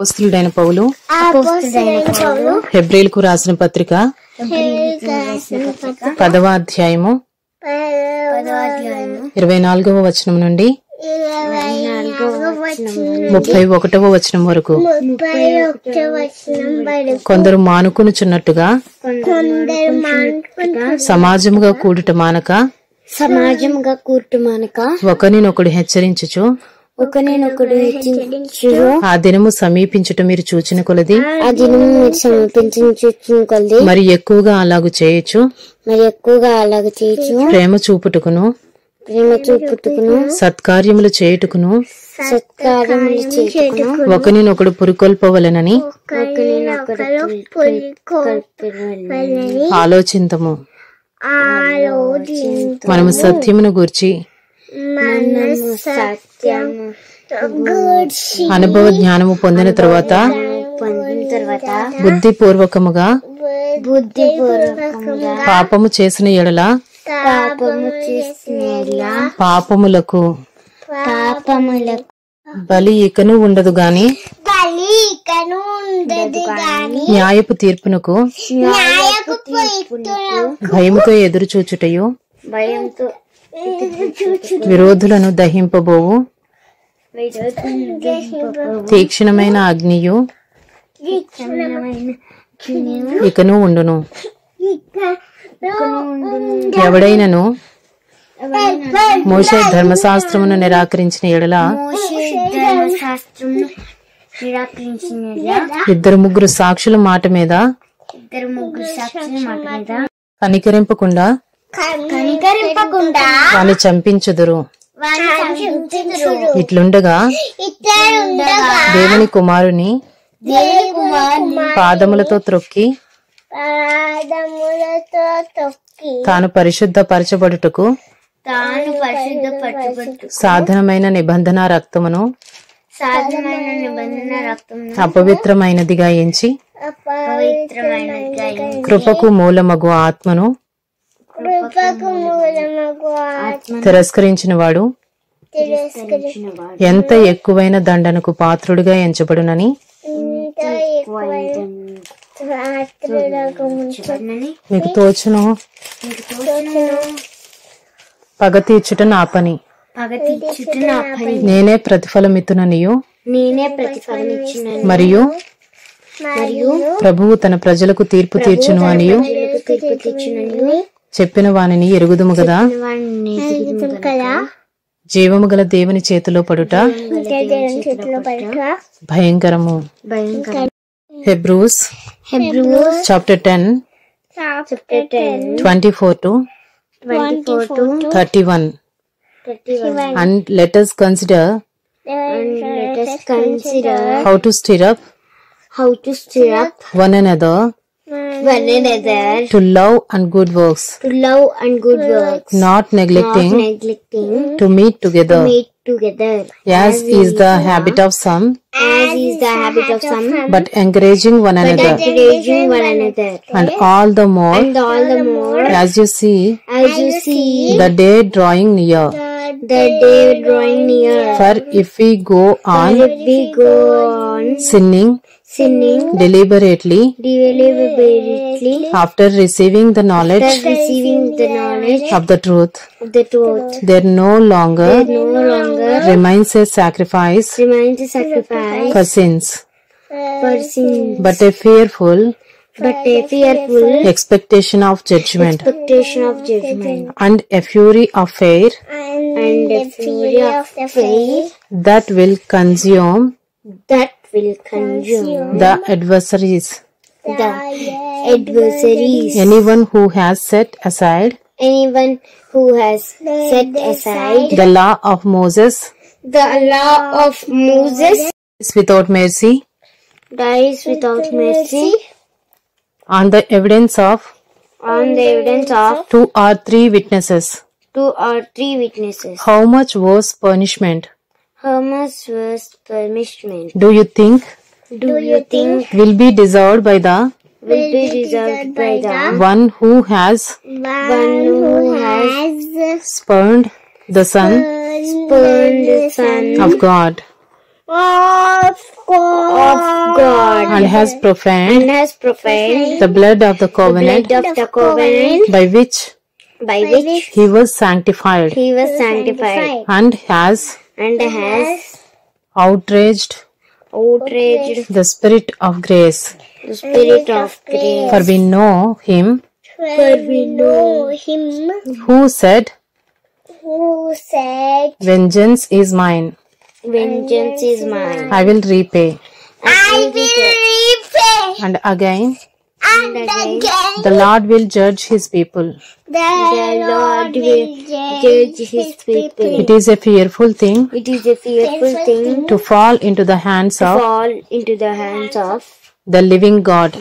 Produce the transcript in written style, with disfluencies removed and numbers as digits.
అపోస్తలుడైన పౌలు హెబ్రీయులకు రాసిన పత్రిక 10వ అధ్యాయము 24వ వచనం నుండి 31వ వచనం వరకు. కొందరు మానుకొనుచున్నట్టుగా సమాజముగా కూడుట మానక ఒకరినొకడు హెచ్చరించుచు ఆ దినము సమీపించుట మీరు చూచిన కొలది మరి ఎక్కువగా అలాగు చేయొచ్చు. ప్రేమ చూపుటకును సత్కార్యములు చేయుటకును ఒకరినొకడు పురికొల్పవలెనని ఆలోచింతము. మనము సత్యమును గూర్చి అనుభవ జ్ఞానము పొందిన తరువాత బుద్ధిపూర్వకముగా పాపము చేసిన ఎడల పాపములకు బలి ఇకను ఉండదు గాని న్యాయపు తీర్పునకు భయముతో ఎదురు చూచుటయు విరోధులను దహింపబోవు తీక్షణమైన అగ్నియు ఇకను ఉండును. ఎవడైనను మోషే ధర్మశాస్త్రమును నిరాకరించిన ఎడల ఇద్దరు ముగ్గురు సాక్షుల మాట మీద కనికరింపకుండా వాని చంపించుదురు. ఇట్లుండగా దేవుని కుమారుని పాదములతో త్రొక్కి తాను పరిశుద్ధపరచబడుటకు సాధనమైన నిబంధన రక్తమును అపవిత్రమైనదిగా ఎంచి కృపకు మూలమగు ఆత్మను తిరస్కరించిన వాడు ఎంత ఎక్కువైన దండనకు పాత్రుడిగా ఎంచబడునని మీకు తోచును. పగ తీర్చుట నా పని, నేనే ప్రతిఫలమిత్తుననియు మరియు ప్రభువు తన ప్రజలకు తీర్పు తీర్చును అనియు చెప్పిన వానిని ఎరుగుదుము గదా. జీవము గల దేవుని చేతిలో పడుట భయంకరము. Hebrews chapter 10 24 to 31. And let us consider how to stir up one another to love and good works, not neglecting to meet together, as is the habit of some, but encouraging one another, and all the more as you see the day drawing near. For if we go on sinning deliberately after receiving the knowledge of the truth, there no longer remains a sacrifice for sins, but a fearful expectation of judgment, and a fury of fire that will consume the adversaries. Anyone who has set aside the law of Moses is without mercy, on the evidence of 2 or 3 witnesses. How much was punishment? Do you think will be deserved by the one who has spurned the Son of God? God and has profaned the blood of the covenant by which he was sanctified and has outraged the Spirit of grace. For we know him who said, vengeance is mine. I will repay. And again, the Lord will judge his people. It is a fearful thing to fall into the hands of the living God.